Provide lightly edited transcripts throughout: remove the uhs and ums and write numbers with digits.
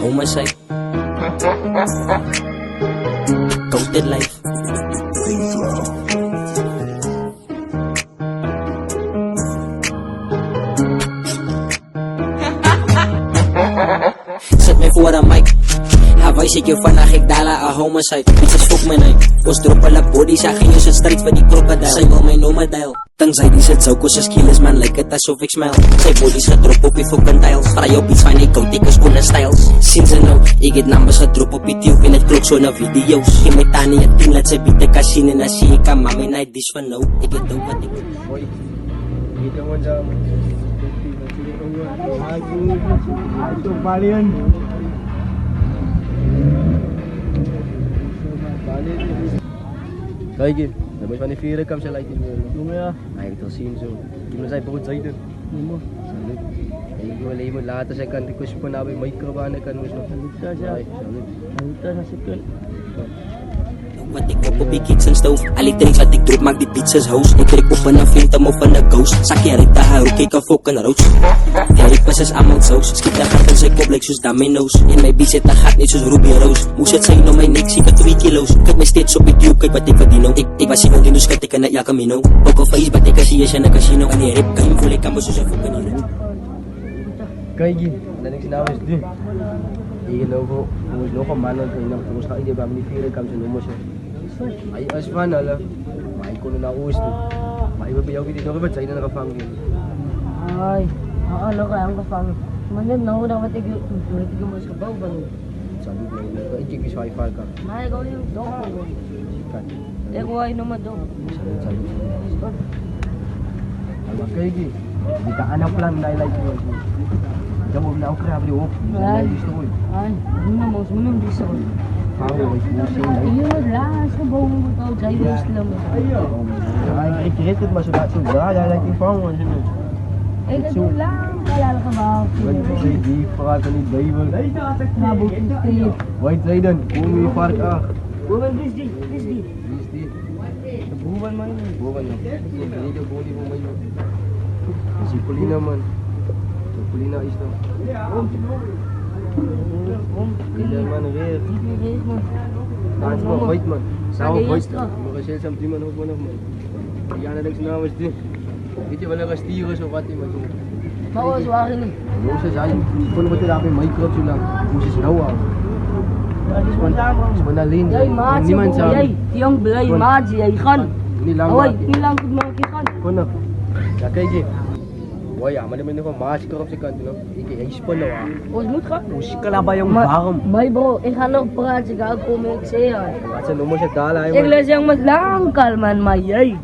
homicide. Ghosted life. Zet mij voor een mic. Hawaii zit je vandaag, ik dala a homicide. Bitches fuck my night. Ons drop alle body, zeggen je ze strijd voor die krokodil. Zij wil mij nomadile. Tenzij die zit zo, koos skills man, lijkt het alsof ik smile. Zij body's gedrop op die fucking tiles. Vrij op iets van ik koud, ik schoenen styles. Sinds en nou, ik het numbers gedrop op die tube in het klok zo naar video's. Je met Tani het 10, laat ze bieden casino en dan zie ik aan mami night dish van nou. Ik het ook wat ik wil. Boy, dito mo dyan. Ito balian. Kijk je, dan moet je van die vieren kam zijn lijkt niet meer. Doe maar ja. Hij heeft het al zien zo. Ik moet zijn brood zijden. Nee man. Salut. Ik wil alleen maar later zijn kan ik kus van nou bij microbaan kan dus nog. Salut. Salut. Salut als ik kan. Wat ik op die kitchen stove. Al die drinks wat ik drop maak die pizzas house. Ik trek op een phantom of een ghost. Zak je rit daar ook ik een fucking roos. Ja ik was eens allemaal saus. Schiet de gat in zijn kop like zoals Domino's. In mijn bies zit de gat niet zoals Ruby Rose. Moest het zijn om mij niks, ik had 2 kilo's. Kijk mij steeds op YouTube, kijk wat ik verdien. Ik was iemand in de schat, ik naar El Camino. Ook al face, wat ik zie je in een casino. En die rip kan je voelen, ik kan me zo zeggen fucking hero. Kijk je, dan ik nou eens doen. Hier logo, hoe is nog een man en nog hoe ga je bij me die vieren kam zijn noemen zo. Hij is van hulle, maar hij kon naar oost toe. Maar ik wil bij jou weer nog wat zijn in gevangen. Ay, ano kaya ang gevangen? Maar net nou dan wat ik moest gebouwd ben. Salut man, ik kijk eens waar je vaak kan. Maar ik wil niet dom. Ik wil je nog maar dom. Salut. Maar kijk je, die kan anak plan na like mo. Kamu na ako grabe oh. Ay, mo nang bisa ko. Iyo lang, sa buong mo tao, jay Muslim. Ay, ik rit het maar zo dat zo. Ja, jij lijkt die vrouw en zo. Ay, ganito lang, kalala ka ba? Die praat niet Bijbel. Nabot yung street. White Zayden, kom je vark ah. Woman, this die. Wie is die? De boeman man. Boeman ja. Niet de body van mij. Si Polina man. Polina is dat. Polina man weer. Dans maar white man. Zou white. Maar zelfs am die man ook nog man. Ja, dat is nou is die. Weet je wel er stieren zo wat iemand. Maar was waar niet. Moes zijn. Kon wat daar bij Minecraft zo lang. Moes is nou al. Is alleen. Niemand zou. Jij, jong blij maatje, jij gaan. Niet lang. Niet lang goed maken gaan. Kon nog. Ja, kijk je. Oh ja, maar dan ben je nog een masker op zijn kant, you know. Ik spannen waar. Ons moet gaan. Hoe skala ba yung warm? May bro, ik ga nog praten, ik ga komen, ik zeg ja. Wat zijn noemen ze dala, Ik lees yung mas langkal man, maar jij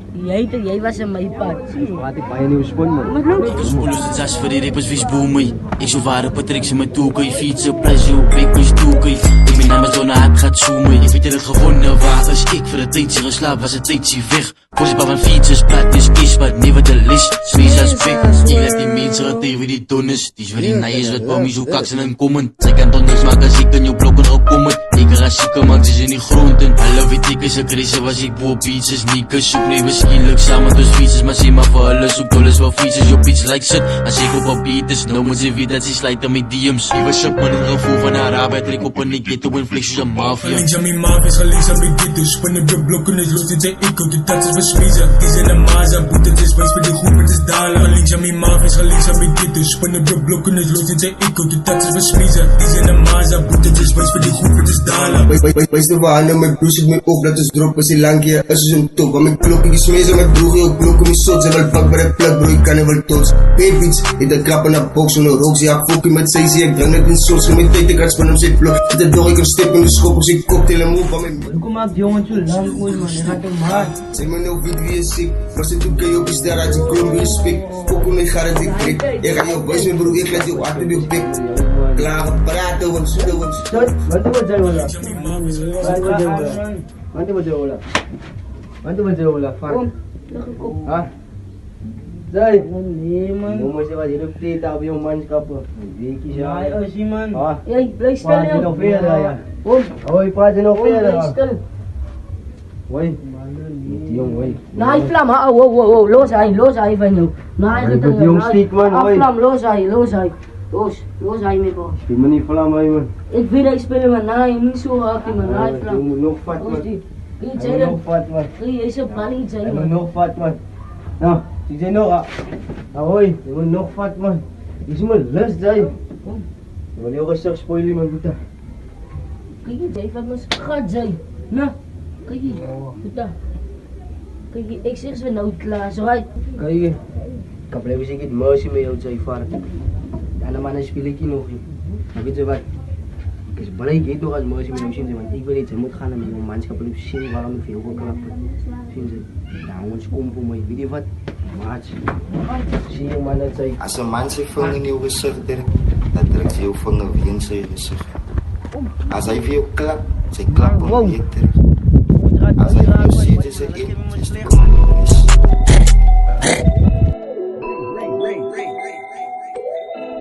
was in mijn pad. Wat ik bij je nieuwe spon man. Mas lang. Ik spoel het zes voor die rappers wie boemen. Ik zo waren Patrick ze me toe, kan je fietsen, prijs op, ik was toe, kan je. Ik ben naar mijn zone, het gaat zoomen. Ik weet dat het gewonnen waar is ik voor de tijdje geslapen, was het tijdje weg. Voorzitter van fietsers, praat is kies, wat niet wat de list. Zwees als bek, ik laat die mensen het tegen die donnes. Die is weer in nice, wat bij mij zo kaks en komen. Zij kan toch niks maken als ik in je blokken gekomen. Ik ga zieken man, ze zijn niet groenten. Alle weet ik is een crisis, was ik voor pizzas. Niet zoek nee, waarschijnlijk samen dus fietsers. Maar zie maar voor alles, zoek alles wel fietsers. Op iets like zit, als ik op beat is. Nou moet ze weten dat ze slijten met DM's. Ik was op man in gevoel van haar arbeid. Trek op een ghetto en flex zoals een mafia. Links aan mijn maaf is gelinks aan mijn ghetto. Spannen de blokken, is los, dit zijn ik ook. De tats is versmezen, die zijn een maza. Boete, het is wijs voor de groep, het is dalen. Links aan mijn maaf is gelinks aan mijn ghetto. Spannen de blokken, is los, dit zijn ik ook. De tats is versmezen, die zijn een maza. Boete, het is wijs voor de groep, het is dalen. Wijs de wanen, mijn broer zit me op, dat is droppen, ze lang keer. Als ze zo'n top, aan mijn klokken is mezen, mijn broer heel klokken, mijn zot, ze wel pak bij de plak, bro, ik kan er wel tots. Baby's, in de krappen naar box, zo'n rook, ze ja, fokkie met zee, zie ik drank net in soos, gemeen tijd, ik had van hem zit vlug. Met de dog, ik heb stip in de schop, op zijn cocktail en move, van mijn... Kom maar jongen, zo lang ooit man, je gaat hem hard. Zeg me nou, weet wie is ziek, maar ze doet kan je op is daar uit je krom weer spik. Fokken me gaat het ik prik, je gaat je wijs, mijn broer, ik laat je hart op je pik. Klaar praten, want zoeken, want... Bantu mo dyan wala. Bantu mo dyan wala. Bantu mo dyan wala. Ha? Zay! Nee man. Noem mo siya wat, hirap play, tabi yung mans ka po. Biki siya. Ay, si man. Ha? Ay, play style Pwede no pera yan. Oh, Oy, pwede no pera. play style. Oy. Iti yung oy. Naiflam ha, wow, losay van jou. Ay, ba't yung stick man, oy? Aflam, losay. Los, hij mee bro. Speel me niet vlam, man. Ik weet dat ik speel maar na, je niet zo hard, man. Na, Je moet nog vat, man. Hij Hij moet nog vat, man. is een planning, Hij zei moet man. nog vat, man. Nou, die zijn nog. Ahoy, je moet nog vat, man. Je is me lust, zei. Je wil heel rustig spoilen, man, puta. Kijk je, hij van mijn schat, zei. Nou, kijk je, puta. Kijk je, ik zeg ze nou klaar, zo hij. Kijk, ik kan blijven zeggen, het muisje met jou, zei vader. En dan speel ik hier nog, joh. Maar weet je wat? Ik is blij, ik weet nog als muisje met jou zien, want ik weet niet, ze moet gaan naar mijn manschap en ik zien waarom ik veel geklapt heb. Zien ze? Nou, ons kom voor mij, weet je wat? Maats. Zie je, man, dat zei. Als een man zijn vinger in jouw gezicht trekt, dan trekt ze jouw vinger weer in zijn gezicht. Als hij voor jou klapt, zij klapt hem weer terug. Als hij jou ziet, is hij in, is de vinger.